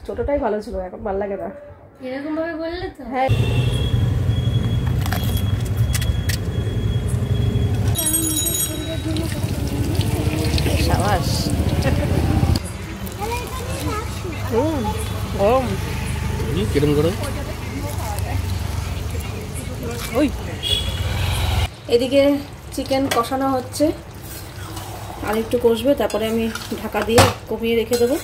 ছোটটাই ভালো ছিল, এখন ভালো লাগে না এরকম ভাবে বললে তো। হ্যাঁ সাবাস। গরম কিরম করে ওই এদিকে চিকেন কষানো হচ্ছে, আর একটু কষবে, তারপরে আমি ঢাকা দিয়ে কমিয়ে রেখে দেবো।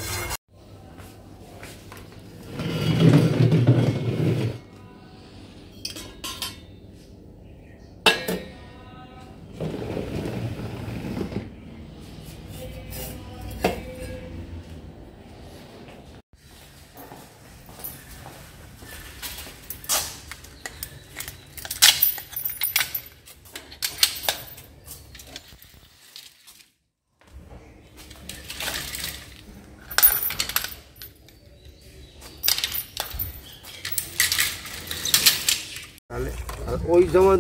ওই সময়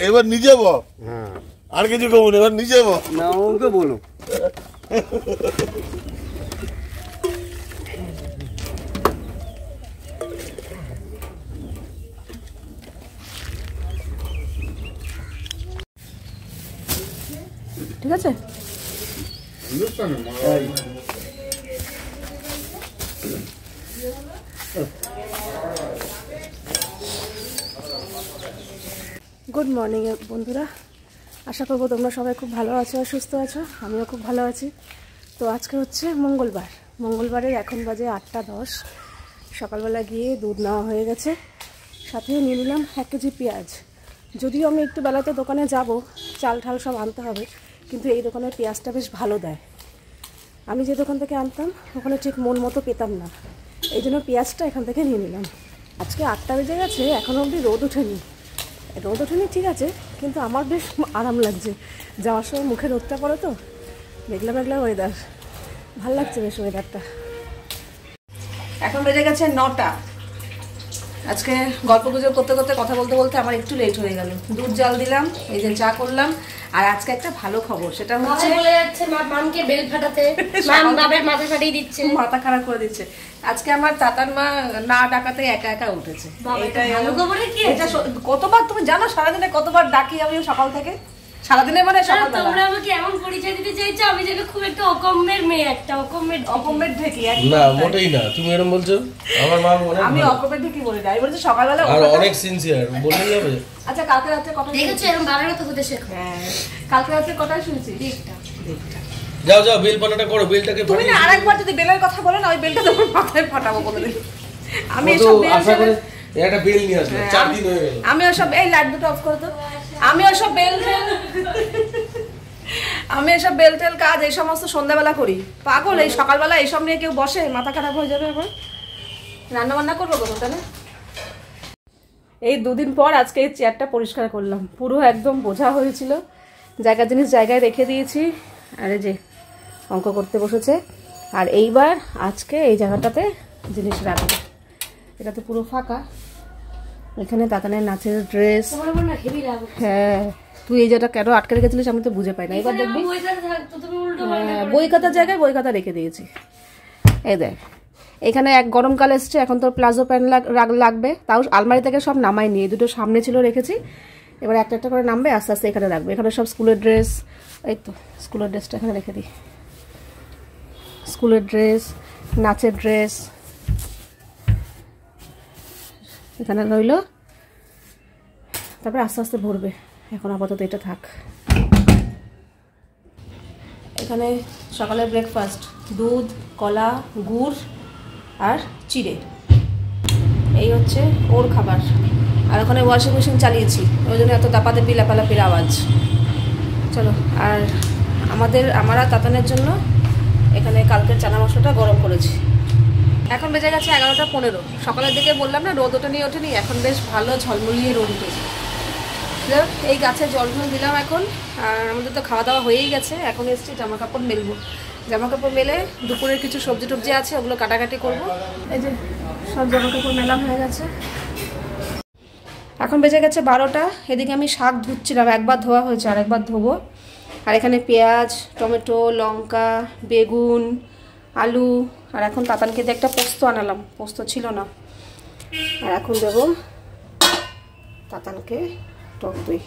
এবার নিজে বল, আর কিছু কমু না, এবার নিজে বল না ওকে বলো। ঠিক আছে গুড মর্নিং বন্ধুরা, আশা করবো তোমরা সবাই খুব ভালো আছো আর সুস্থ আছো, আমিও খুব ভালো আছি। তো আজকে হচ্ছে মঙ্গলবারের এখন বাজে 8:10। সকালবেলা গিয়ে দুধ নেওয়া হয়ে গেছে, সাথে নিয়ে নিলাম 1 কেজি পেঁয়াজ। যদিও আমি একটু বেলাতে দোকানে যাব, চাল ঠাল সব আনতে হবে, কিন্তু এই দোকানের পেঁয়াজটা বেশ ভালো দেয়। আমি যে দোকান থেকে আনতাম ওখানে ঠিক মন মতো পেতাম না, এই জন্য পেঁয়াজটা এখান থেকে নিয়ে নিলাম। আজকে 8টা বেজে গেছে, এখনও অবধি রোদ ওঠেনি ঠিক আছে, কিন্তু আমার বেশ আরাম লাগছে। যাওয়ার সময় মুখে রোদটা পড়ে তো, মেঘলা মেঘলা ওয়েদার, ভাল লাগছে বেশ ওয়েদারটা। এখন বেজে গেছে 9টা। আজকে গল্প গুজব করতে করতে কথা বলতে বলতে আমার একটু লেট হয়ে গেল। দুধ জাল দিলাম, এই যে চা করলাম। আর আজকে একটা ভালো খবর, সেটা হচ্ছে বলে যাচ্ছে মামকে বেল ফাটাতে, মাম বাবার মাথা ফাটিয়ে দিচ্ছে, মাথা খারাপ করে দিচ্ছে। আজকে আমার তাতার মা না ডাকাতে একা একা উঠেছে। ভালো খবরে কি এটা কতবার তুমি জানো, সারাদিনে কতবার ডাকি আমি সকাল থেকে, সারাদিনে মানে সকালবেলা। তোমরা আমাকে এমন পরিচয় দিতে চাইছো আমি যেন খুব একটা অকম্মের মেয়ে, একটা অকম্মের ঢেকি। না মোটেই না, তুমি এরকম বলছো। আমার মা আমি অকম্মের ঢেকি বলি না, আমি বলছি সকালবেলা আর অনেক সিনসিয়ার বললেই হবে। আচ্ছা কালকে রাতে কটা দেখেছো এরকম বাবার কথা হতে শেখো। হ্যাঁ কালকে রাতে কটায় শুনছি? দেখটা যাও বেল পাটাটা করো, বেলটাকে তুমি না আরেকবার যদি বেলের কথা বলো না, ওই বেলটা তোমার মাথায় ফাটাবো কোনোদিন। আমি এসব বেল আশা করে একটা বেল নিয়ে আসবে, 4 দিন হয়ে গেল। আমি ওসব এই লাইট দুটো অফ করে তো, আমি ওসব বেল টেল কাজ এই সমস্ত সন্ধ্যাবেলা করি। পাগল, এই সকালবেলা এইসব নিয়ে কেউ বসে? মাথা খারাপ হয়ে যাবে। এখন রান্না বান্না করবো কখন তাহলে? এই 2 দিন পর আজকে এই চেয়ারটা পরিষ্কার করলাম, পুরো একদম বোঝা হয়েছিল, জায়গা জিনিস জায়গায় রেখে দিয়েছি। আর এই যে অঙ্ক করতে বসেছে, আর এইবার আজকে এই জায়গাটাতে জিনিস রাখবো। এটা তো পুরো ফাঁকা, এখানে তাতানের নাচের ড্রেস। হ্যাঁ তুই এই জায়গাটা কেন আটকে রেখেছিলিস আমি তো বুঝে পাই না। এবার দেখবি বই খাতার জায়গায় বই খাতা রেখে দিয়েছি। এই দেখ এখানে এক গরমকাল এসছে, এখন তোর প্লাজো প্যান্ট লাগবে, তাও আলমারি থেকে সব নামাই নিয়ে, দুটো সামনে ছিল রেখেছি, এবার একটা একটা করে নামবে, আস্তে আস্তে এখানে রাখবে। এখানে সব স্কুলের ড্রেস, এই তো স্কুলের ড্রেসটা এখানে রেখে দিই, স্কুলের ড্রেস, নাচের ড্রেস এখানে রইল, তারপরে আস্তে আস্তে ভরবে। এখন আপাতত এটা থাক। এখানে সকালের ব্রেকফাস্ট, দুধ, কলা, গুড় আর চিড়ে, এই হচ্ছে ওর খাবার। আর ওখানে ওয়াশিং মেশিন চালিয়েছি, ওই জন্য এত দাপাদাপি লাপালাপির আওয়াজ। চলো, আর আমরা তাতানের জন্য এখানে কালকের চানা মশলাটা গরম করেছি। এখন বেজে গেছে 11:15। সকালের দিকে বললাম না রোদ ওঠেনি, এখন বেশ ভালো ঝলমলিয়ে রোদ উঠেছে। এই গাছে জল ঢল দিলাম এখন। আর আমাদের তো খাওয়া দাওয়া হয়েই গেছে, এখন এসছি জামা কাপড় মেলবো। জামা কাপড় মেলে দুপুরের কিছু সবজি টবজি আছে, ওগুলো কাটাকাটি করবো। এই যে সব জামা কাপড় মেলা হয়ে গেছে। এখন বেজে গেছে 12টা। এদিকে আমি শাক ধুচ্ছিলাম, একবার ধোয়া হয়েছে আর একবার ধোবো। আর এখানে পেঁয়াজ, টমেটো, লঙ্কা, বেগুন, আলু আর এখন তাতানকে দিয়ে একটা পোস্ত আনালাম, পোস্ত ছিল না। আর এখন দেবো তাতানকে টক দই,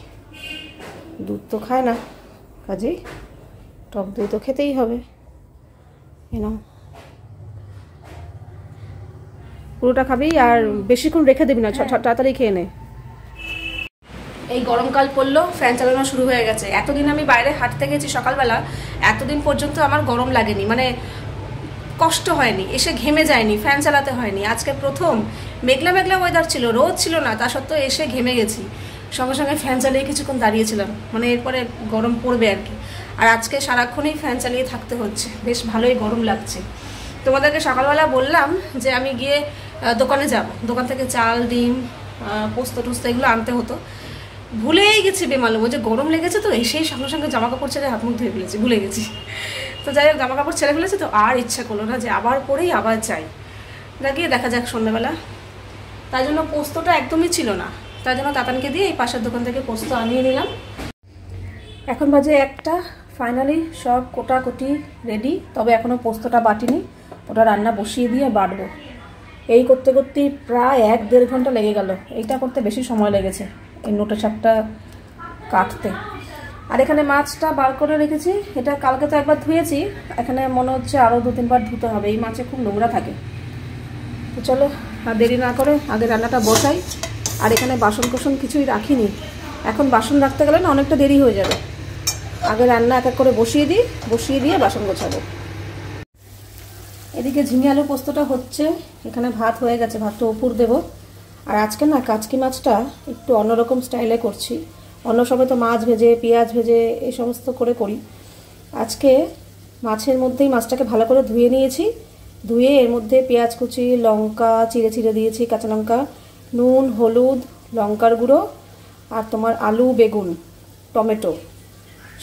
দুধ তো খায় না, কাজেই টক দই তো খেতেই হবে। নাও, পুরোটা খাবি আর বেশিক্ষণ রেখে দিবি না, তাড়াতাড়ি খেয়ে নে। এই গরমকাল পড়লো, ফ্যান চালানো শুরু হয়ে গেছে। এতদিন আমি বাইরে হাঁটতে গেছি সকালবেলা, এতদিন পর্যন্ত আমার গরম লাগেনি, মানে কষ্ট হয়নি, এসে ঘেমে যায়নি, ফ্যান চালাতে হয়নি। আজকে প্রথম মেঘলা মেঘলা ওয়েদার ছিল, রোদ ছিল না, তা সত্ত্বেও এসে ঘেমে গেছি। সঙ্গে সঙ্গে ফ্যান চালিয়ে কিছুক্ষণ দাঁড়িয়েছিলাম, মানে এরপরে গরম পড়বে আর কি। আর আজকে সারাক্ষণই ফ্যান চালিয়ে থাকতে হচ্ছে, বেশ ভালোই গরম লাগছে। তোমাদেরকে সকালবেলা বললাম যে আমি গিয়ে দোকানে যাব, দোকান থেকে চাল, ডিম, পোস্ত টোস্ত এগুলো আনতে হতো, ভুলেই গেছি বেমালুম। ওই যে গরম লেগেছে তো, এসেই সঙ্গে সঙ্গে জামা কাপড় ছেড়ে হাত মুখ ধুয়ে ফেলেছি, ভুলে গেছি। তো যাই হোক, জামা কাপড় ছেড়ে ফেলেছি তো আর ইচ্ছা করলো না যে আবার পরেই আবার চাই, গিয়ে দেখা যাক সন্ধ্যাবেলা। তাই জন্য পোস্তটা একদমই ছিল না, তাই জন্য তাতানকে দিয়ে এই পাশের দোকান থেকে পোস্ত আনিয়ে নিলাম। এখন বাজে 1টা, ফাইনালি সব কোটাকুটি রেডি, তবে এখনও পোস্তটা বাটিনি, ওটা রান্না বসিয়ে দিয়ে বাটবো। এই করতে করতে প্রায় 1-1.5 ঘন্টা লেগে গেল। এইটা করতে বেশি সময় লেগেছে, এই নোটে শাকটা কাটতে। আর এখানে মাছটা বার করে রেখেছি, এটা কালকে তো একবার ধুয়েছি, এখানে মনে হচ্ছে আরও 2-3 বার ধুতে হবে, এই মাছে খুব নোংরা থাকে। তো চলো আর দেরি না করে আগে রান্নাটা বসাই। আর এখানে বাসন কোসন কিছুই রাখিনি, এখন বাসন রাখতে গেলে না অনেকটা দেরি হয়ে যাবে। আগে রান্না এক এক করে বসিয়ে দিই, বসিয়ে দিয়ে বাসন গোছাবো। এদিকে ঝিঙে আলু পোস্তটা হচ্ছে, এখানে ভাত হয়ে গেছে, ভাতটা উপর দেবো। আর আজকে না কাচকি মাছটা একটু অন্যরকম স্টাইলে করছি, অন্য সময় তো মাছ ভেজে, পেঁয়াজ ভেজে এই সমস্ত করে করি। আজকে মাছের মধ্যেই মাছটাকে ভালো করে ধুয়ে নিয়েছি, ধুয়ে এর মধ্যে পেঁয়াজ কুচি, লঙ্কা চিড়ে চিড়ে দিয়েছি, কাঁচা লঙ্কা, নুন, হলুদ, লঙ্কার গুঁড়ো, আর তোমার আলু, বেগুন, টমেটো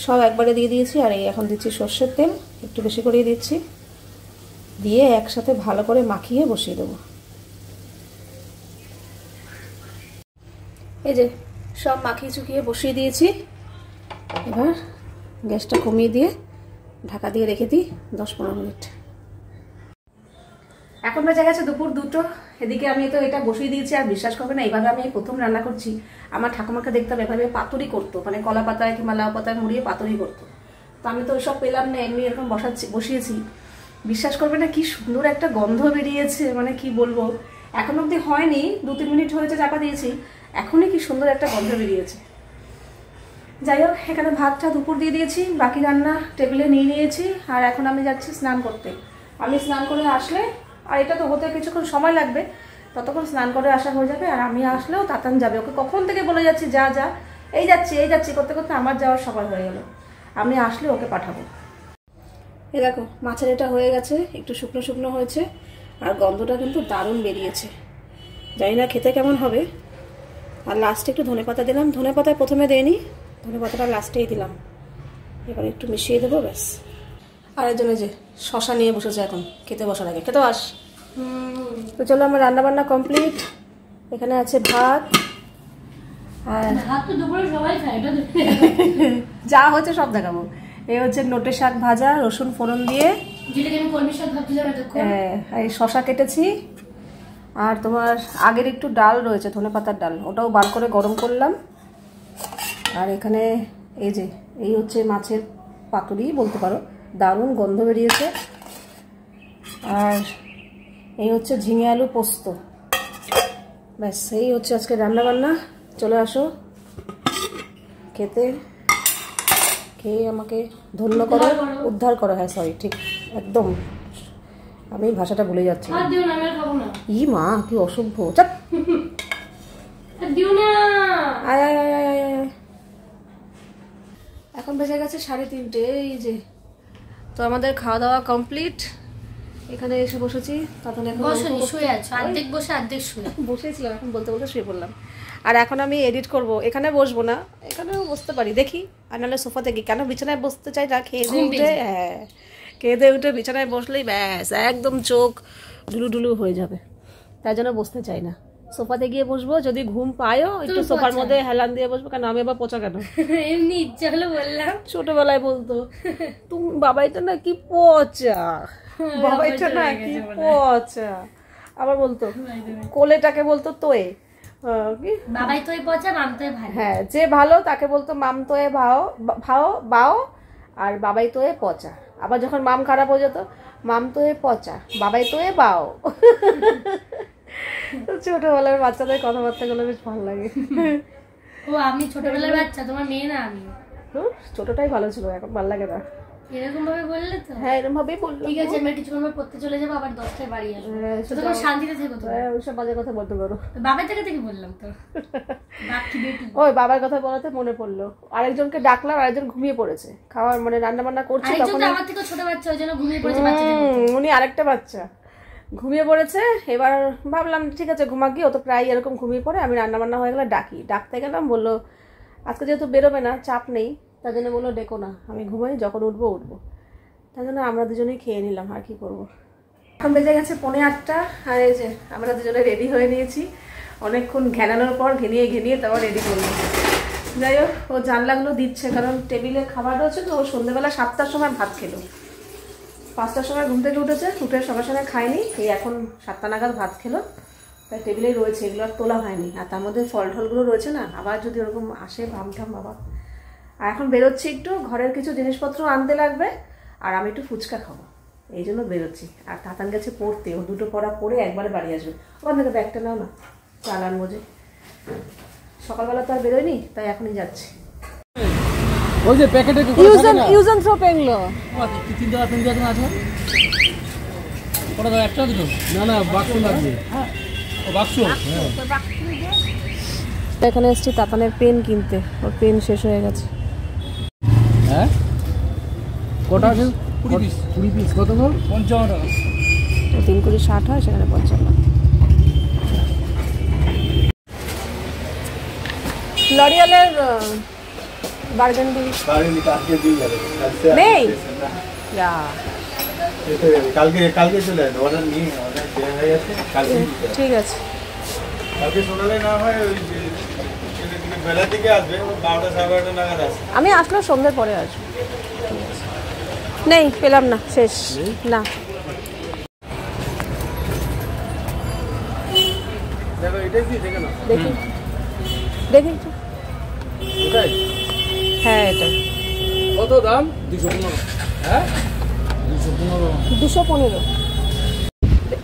সব একবারে দিয়ে দিয়েছি। আর এই এখন দিচ্ছি সর্ষের তেল, একটু বেশি করেই দিচ্ছি, দিয়ে একসাথে ভালো করে মাখিয়ে বসিয়ে দেবো। এই যে সব মাখিয়ে চুকিয়ে বসিয়ে দিয়েছি, এবার গ্যাসটা কমিয়ে দিয়ে ঢাকা দিয়ে রেখে দিই 10-15 মিনিট। এখন বেজে গেছে দুপুর 2টো। এদিকে আমি তো এটা বসিয়ে দিয়েছি, আর বিশ্বাস করবে না এইভাবে আমি প্রথম রান্না করছি। আমার ঠাকুমাকে দেখতাম এভাবে পাতুরি করতো, মানে কলা পাতায় কিংবা লাউ পাতায় মুড়িয়ে পাতুরি করতো। তো আমি তো ওইসব পেলাম না, এমনি এরকম বসিয়েছি। বিশ্বাস করবে না কি সুন্দর একটা গন্ধ বেরিয়েছে, মানে কি বলবো, এখন অবধি হয়নি, 2-3 মিনিট হয়েছে চাপা দিয়েছি, এখনই কি সুন্দর একটা গন্ধ বেরিয়েছে। যাই হোক, এখানে ভাতটা দুপুর দিয়ে দিয়েছি, বাকি রান্না টেবিলে নিয়ে নিয়েছি। আর এখন আমি যাচ্ছি স্নান করতে। আমি স্নান করে আসলে, আর এটা তো হতে কিছুক্ষণ সময় লাগবে, ততক্ষণ স্নান করে আসা হয়ে যাবে। আর আমি আসলেও তাতান যাবে, ওকে কখন থেকে বলে যাচ্ছি যা যা, এই যাচ্ছি করতে করতে আমার যাওয়ার সময় হয়ে গেল। আমি আসলে ওকে পাঠাবো। এ দেখো মাছের এটা হয়ে গেছে, একটু শুকনো শুকনো হয়েছে, আর গন্ধটা কিন্তু দারুণ বেরিয়েছে। জানি না খেতে কেমন হবে। আর লাস্টে একটু ধনেপাতা দিলাম, ধনেপাতা প্রথমে দেয়নি, ধনেপাতাটা লাস্টেই দিলাম। এবার একটু মিশিয়ে দেবো, ব্যাস। আর এর জন্য যে শশা নিয়ে বসেছে এখন খেতে বসার আগে, খেতে আস। তো চলো আমার রান্না বান্না কমপ্লিট। এখানে আছে ভাত, আর ভাত তো দুপুরে সবাই খায়, এটা যা হচ্ছে সব দেখাবো। এই হচ্ছে নোটে শাক ভাজা, রসুন ফোড়ন দিয়ে, যেটাকে আমি কলমি শাক ভাবছিলাম এতক্ষণ। এই শশা কেটেছি, আর তোমার আগের একটু ডাল রয়েছে, ধনেপাতার ডাল, ওটাও বার করে গরম করলাম। আর এখানে এই হচ্ছে মাছের পাতুরি বলতে পারো, দারুণ গন্ধ বেরিয়েছে। আর এই হচ্ছে ঝিঙে আলু পোস্ত, ব্যাস এই হচ্ছে আজকে রান্না বান্না। চলে আসো খেতে, খেয়ে আমাকে ধন্য করো, উদ্ধার করো। হ্যাঁ সরি, ঠিক একদম, আমি ভাষাটা ভুলে যাচ্ছি। ই মা কি অসভ্য, চাপ। আয় আয় আয় আয় আয় আয়। এখন বেজে গেছে 3:30। এই যে তো আমাদের খাওয়া দাওয়া কমপ্লিট, এখানে এসে বসেছি। তখন এখন শুয়ে আছো, অর্ধেক বসে অর্ধেক শুয়ে বসেছিলাম, এখন বলতে বলতে শুয়ে পড়লাম। আর এখন আমি এডিট করব, এখানে বসবো না, এখানেও বসতে পারি দেখি, আর নাহলে সোফাতে গিয়ে, কেন বিছানায় বসতে চাই না, খেয়ে দিয়ে উঠে, হ্যাঁ খেয়ে দিয়ে উঠে বিছানায় বসলেই ব্যাস একদম চোখ ঢুলু হয়ে যাবে, তাই জন্য বসতে চাই না। সোফাতে গিয়ে বসবো, যদি ঘুম পায়ও একটু সোফার মধ্যে হেলান দিয়ে বসবো, কেন আমি আবার পচা কেন, এমনি ইচ্ছা হলো বললাম। ছোটবেলায় বলতো তুমি বাবাইটা না কি পচা, বাবাইটা না কি পচা, আবার বলতো কোলেটাকে বলতো তোয়ে, কি বাবাই তোই পচা, মাম তোই ভালো। হ্যাঁ, যে ভালো তাকে বলতো মাম তোয়ে ভাও ভাও বাও, আর বাবাই তোয়ে পচা। আবার যখন মাম খারাপ হয়ে যেত, মাম তোয়ে পচা, বাবাই তোয়ে বাও। ছোটবেলার বাচ্চাদের কথাবার্তাগুলো বেশ ভালো লাগে। ও আমি ছোটবেলার বাচ্চা, তোমার মেয়ে না আমি। ছোটটাই ভালো ছিল, এখন ভালো লাগে না। এরকম ভাবে বললে তো? হ্যাঁ, এরকম ভাবেই বললো। ঠিক আছে, আমরা কিছুক্ষণ পর পড়তে চলে যাবো, আবার 10টায় বাড়ি আসবো। তোমার শান্তিতে থেকো তো। ওইসব বাজে কথা বলতে পারো। বাবার থেকে বললাম তো। বাকি বেটি। ওই বাবার কথা বলাতে মনে পড়লো, আরেকজনকে ডাকলাম, আরেকজন ঘুমিয়ে পড়েছে, খাওয়ার মানে রান্না বান্না করছে তখন। আমার থেকে ছোট বাচ্চা, ওই জন্য ঘুমিয়ে পড়েছে বাচ্চাদের। উনি আরেকটা বাচ্চা ঘুমিয়ে পড়েছে। এবার ভাবলাম ঠিক আছে ঘুমা, গিয়ে ও তো প্রায় এরকম ঘুমিয়ে পড়ে, আমি রান্না বান্না হয়ে গেলে ডাকতে গেলাম, বললো আজকে যেহেতু বেরোবে না, চাপ নেই, তার জন্য বললো ডেকো না, আমি ঘুমাই, যখন উঠবো তার জন্য আমরা দুজনেই খেয়ে নিলাম, আর কি করবো। এখন বেজে গেছে 8:45, আর এই যে আমরা দুজনে রেডি হয়ে নিয়েছি। অনেকক্ষণ ঘেনানোর পর ঘেনিয়ে তারপর রেডি করলাম। যাই হোক, ও জানলাগুলো দিচ্ছে, কারণ টেবিলে খাবার রয়েছে তো। ও সন্ধ্যেবেলা 7টার সময় ভাত খেলো, 5টার সময় ঘুম থেকে উঠে সঙ্গে সঙ্গে খায়নি, এই এখন 7টা নাগাদ ভাত খেলো, তাই টেবিলেই রয়েছে, এগুলো আর তোলা হয়নি। আর তার মধ্যে ফল টলগুলো রয়েছে না, আবার যদি ওরকম আসে ভামঠাম বাবা। আর এখন বেরোচ্ছি, একটু ঘরের কিছু জিনিসপত্র আনতে লাগবে, আর আমি একটু ফুচকা খাবো, এই জন্য বেরোচ্ছি। আর তাতান গেছে পড়তে, ও 2টো পড়া পড়ে একবারে বাড়ি আসবে। ওখান থেকে ব্যাগটা নাও না, চাল আনবো যে, সকালবেলা তো আর বেরোয়নি, তাই এখনই যাচ্ছি। ওই যে প্যাকেটে ইউজ এন্ড থ্রো পেনগুলো তিনটা আছে, ওটা তো একটা দুটো না বাক্স লাগবে। হ্যাঁ বাক্স। এখানে এসেছি তাতানের পেন কিনতে, ওর পেন শেষ হয়ে গেছে। হ্যাঁ কটা আছে? 20 পিস। কত গো? 55 টাকা। 3 করে 60 হয়, সেখানে 55। লরিয়ালের বার্গেন্ডি নেই, কালকে চলে আসবে, অর্ডার নিয়ে অর্ডার দেওয়া হয়ে গেছে, কালকে ঠিক আছে। কালকে শোনালে না হয় ওই বেলা থেকে আসবে, 12টা 12:30 নাগাদ আসবে। আমি আসলে সন্ধ্যের পরে আসবো। নেই, পেলাম না, শেষ না। দেখো এটাই কি, দেখে না দেখি দেখি তো। ওটাই। হ্যাঁ, এটা কত দাম? 215। হ্যাঁ 215। 215।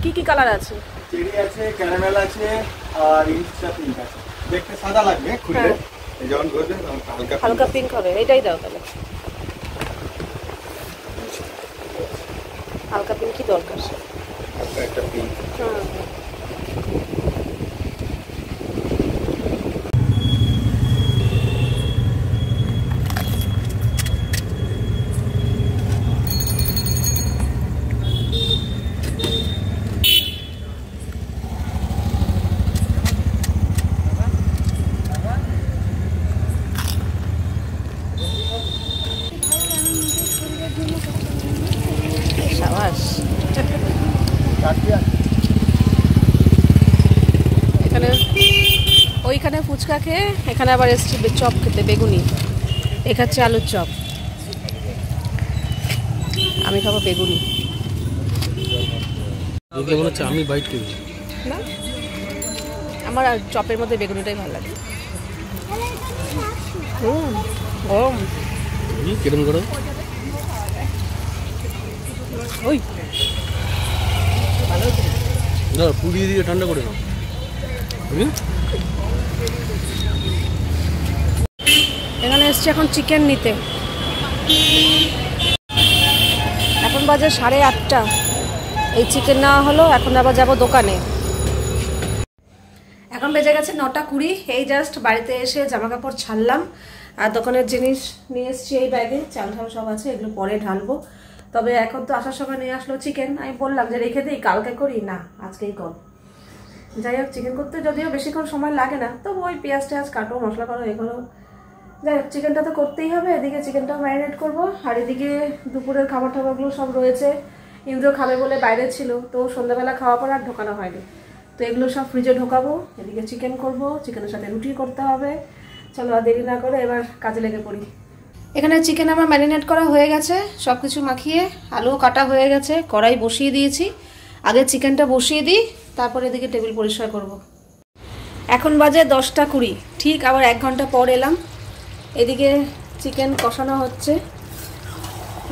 কি কি কালার আছে? চেরি আছে, ক্যারামেল আছে, আর ইনস্টা পিঙ্ক আছে। দেখতে সাদা লাগবে খুলে, যখন করবেন তখন হালকা পিঙ্ক হবে, এটাই দাও তাহলে। হালকা পিঙ্কই দরকার। একটা পিঙ্ক। সাবাস। এখানে ওইখানে ফুচকা খেয়ে এখানে আবার এসছি চপ খেতে, বেগুনি। এ খাচ্ছে আলুর চপ, আমি খাবো বেগুনি। দেখলে মনে হচ্ছে আমি বাইট করি না, আমার আর চপের মধ্যে বেগুনিটাই ভালো লাগে। গরম কিরম করো? ওই না পুড়িয়ে দিয়ে ঠান্ডা করে নাও। এখানে এসছি এখন চিকেন নিতে। এখন বাজে 8:30। এই চিকেন নেওয়া হলো, এখন আবার যাবো দোকানে। এখন বেজে গেছে 9:20। এই জাস্ট বাড়িতে এসে জামা কাপড় ছাড়লাম, আর দোকানের জিনিস নিয়ে এসছি এই ব্যাগে, চাল ঠাল সব আছে, এগুলো পরে ঢালবো। তবে এখন তো আসার সময় নিয়ে আসলো চিকেন, আমি বললাম যে রেখে দিই, কালকে করি, না আজকেই কর। যাই হোক, চিকেন করতে যদিও বেশিক্ষণ সময় লাগে না, তো ওই পেঁয়াজ টেয়াজ কাটো, মশলা করো, এগুলো। যাই হোক, চিকেনটা তো করতেই হবে। এদিকে চিকেনটাও ম্যারিনেট করবো, আর এদিকে দুপুরের খাবার টাবারগুলো সব রয়েছে। ইন্দ্র খাবে বলে বাইরে ছিল, তো সন্ধ্যাবেলা খাওয়া পর আর ঢোকানো হয়নি, তো এগুলো সব ফ্রিজে ঢোকাবো। এদিকে চিকেন করব, চিকেনের সাথে রুটি করতে হবে। চলো আর দেরি না করে এবার কাজে লেগে পড়ি। এখানে চিকেন আমার ম্যারিনেট করা হয়ে গেছে, সব কিছু মাখিয়ে আলু কাটা হয়ে গেছে, কড়াই বসিয়ে দিয়েছি। আগে চিকেনটা বসিয়ে দিই, তারপর এদিকে টেবিল পরিষ্কার করব। এখন বাজে 10টা 20, ঠিক আবার 1 ঘন্টা পর এলাম। এদিকে চিকেন কষানো হচ্ছে,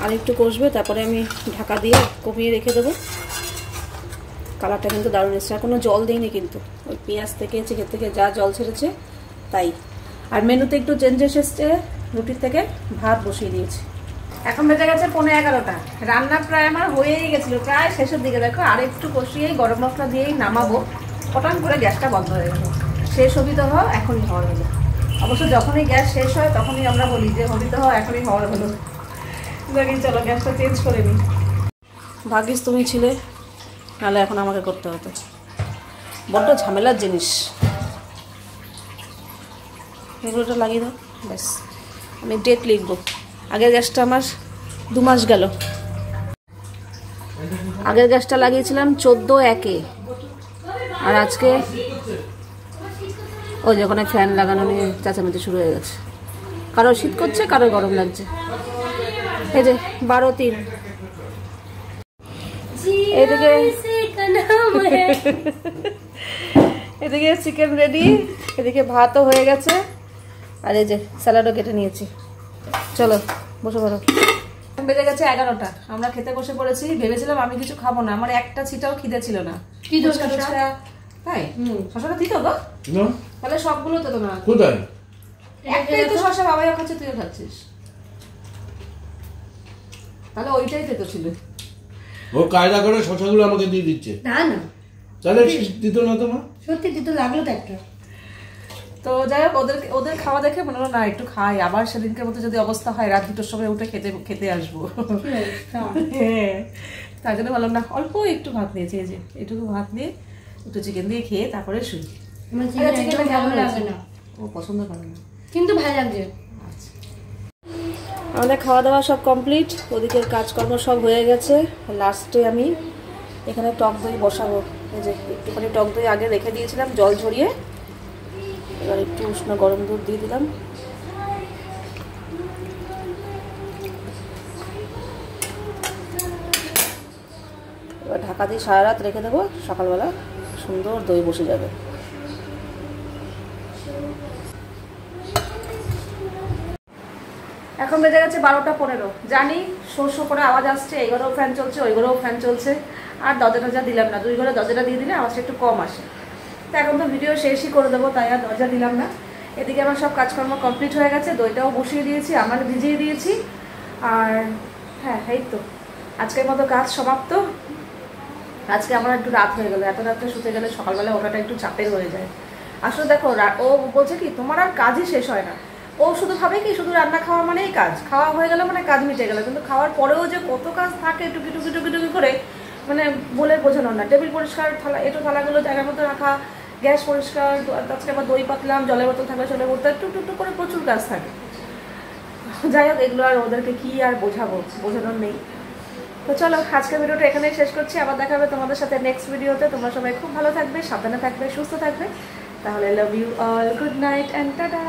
আর একটু কষবে, তারপরে আমি ঢাকা দিয়ে কমিয়ে রেখে দেবো। কালারটা কিন্তু দারুণ এসছে, আর কোনো জল দিইনি কিন্তু, ওই পেঁয়াজ থেকে চিকেন থেকে যা জল ছেড়েছে তাই। আর মেনুতে একটু চেঞ্জেস এসছে, রুটির থেকে ভাত বসিয়ে দিয়েছি। এখন বেজে গেছে 11:15। রান্না প্রায় আমার হয়েই গেছিলো, প্রায় শেষের দিকে। দেখো আর একটু কষিয়েই গরম মশলা দিয়েই নামাবো, পটান করে গ্যাসটা বন্ধ হয়ে গেল। শেষ হবিত হওয়া এখনই হওয়ার হলো। অবশ্য যখনই গ্যাস শেষ হয় তখনই আমরা বলি যে হবিত হওয়া এখনই হওয়ার হলো। দেখি চলো গ্যাসটা চেঞ্জ করে নিই। ভাগ্যিস তুমি ছিলে, নাহলে এখন আমাকে করতে হতো। বড্ড ঝামেলার জিনিস। এগুলোটা লাগিয়ে দাও, ব্যাস আমি ডেট লিখবো। আগের গ্যাসটা আমার 2 মাস গেল। আগের গ্যাসটা লাগিয়েছিলাম 14/1-এ, আর আজকে ওই যে ওখানে ফ্যান লাগানো নিয়ে চেঁচামেচি শুরু হয়ে গেছে। কারো শীত করছে, কারো গরম লাগছে। এই যে 12/3। এদিকে এদিকে চিকেন রেডি, এদিকে ভাতও হয়ে গেছে, আর এই যে স্যালাডও কেটে নিয়েছি। চলো বসে পড়ো। বেজে গেছে 11টা, আমরা খেতে বসে পড়েছি। ভেবেছিলাম আমি কিছু খাবো না, আমার একটা ছিটাও খিদে ছিল না। কি দরকার? তাই শশাটা দিত গো? তাহলে সবগুলো তো না, কোথায়? একটাই তো শশা বাবাইও খাচ্ছে, তুইও খাচ্ছিস, তাহলে ওইটাই তো ছিল। ও কায়দা করে শশাগুলো আমাকে দিয়ে দিচ্ছে। না না, তাহলে দিত না তোমার? সত্যি দিতে লাগলো তো একটা। তো যাই হোক, ওদের খাওয়া দেখে মনে হলো না একটু খাই। আবার সেদিনকে মতো যদি অবস্থা হয় রাত 2টোর সময় উঠে খেতে আসবো। হ্যাঁ, তার জন্য ভালো না, অল্প একটু ভাত নিয়েছি। এই যে এটুকু ভাত নিয়ে একটু চিকেন দিয়ে খেয়ে তারপরে শুই। আমার চিকেনটা ভালো লাগে না, ও পছন্দ করে না, কিন্তু ভালো লাগছে। আমাদের খাওয়া দাওয়া সব কমপ্লিট, ওদিকের কাজকর্ম সব হয়ে গেছে। লাস্টে আমি এখানে টক দই বসাবো। এই যে একটুখানি টক দই আগে রেখে দিয়েছিলাম জল ঝরিয়ে, এবার একটু উষ্ণ গরম দুধ দিয়ে দিলাম। এবার ঢাকা দিয়ে সারা রাত রেখে দেবো, সকালবেলা সুন্দর দই বসে যাবে। এখন বেজে গেছে 12টা 15। জানি শো শো করে আওয়াজ আসছে, এই ঘরেও ফ্যান চলছে, ওই ঘরেও ফ্যান চলছে। আর দরজা দিলাম না, 2 ঘরে দরজাটা দিয়ে দিলে আওয়াজটা একটু কম আসে। তো এখন তো ভিডিও শেষই করে দেবো, তাই আর দরজা দিলাম না। এদিকে আমার সব কাজকর্ম কমপ্লিট হয়ে গেছে, দইটাও বসিয়ে দিয়েছি, আমার ভিজিয়ে দিয়েছি। আর হ্যাঁ, এই তো আজকের মতো কাজ সমাপ্ত। আজকে আমার একটু রাত হয়ে গেল, এত রাত্রে শুতে গেলে সকালবেলা ওঠাটা একটু চাপের হয়ে যায়। আসলে দেখো, ও বলছে কি তোমার আর কাজই শেষ হয় না। ও শুধু ভাবে কি শুধু রান্না খাওয়া মানেই কাজ, খাওয়া হয়ে গেল মানে কাজ মিটে গেল। কিন্তু খাওয়ার পরেও যে কত কাজ থাকে টুকি টুকি টুকি টুকি করে, মানে বলে বোঝানো না। টেবিল পরিষ্কার, থালাগুলো জায়গার মতো রাখা, গ্যাস পরিষ্কার, আজকে আবার দই পাতলাম, জলের বোতল থাকলে চলে করতে একটু টুকটু করে প্রচুর কাজ থাকে। যাই হোক, এগুলো আর ওদেরকে কি আর বোঝাবো, বোঝানোর নেই। তো চলো আজকের ভিডিওটা এখানেই শেষ করছি, আবার দেখা হবে তোমাদের সাথে নেক্সট ভিডিওতে। তোমরা সবাই খুব ভালো থাকবে, সাবধানে থাকবে, সুস্থ থাকবে। তাহলে love you all, good night and tata.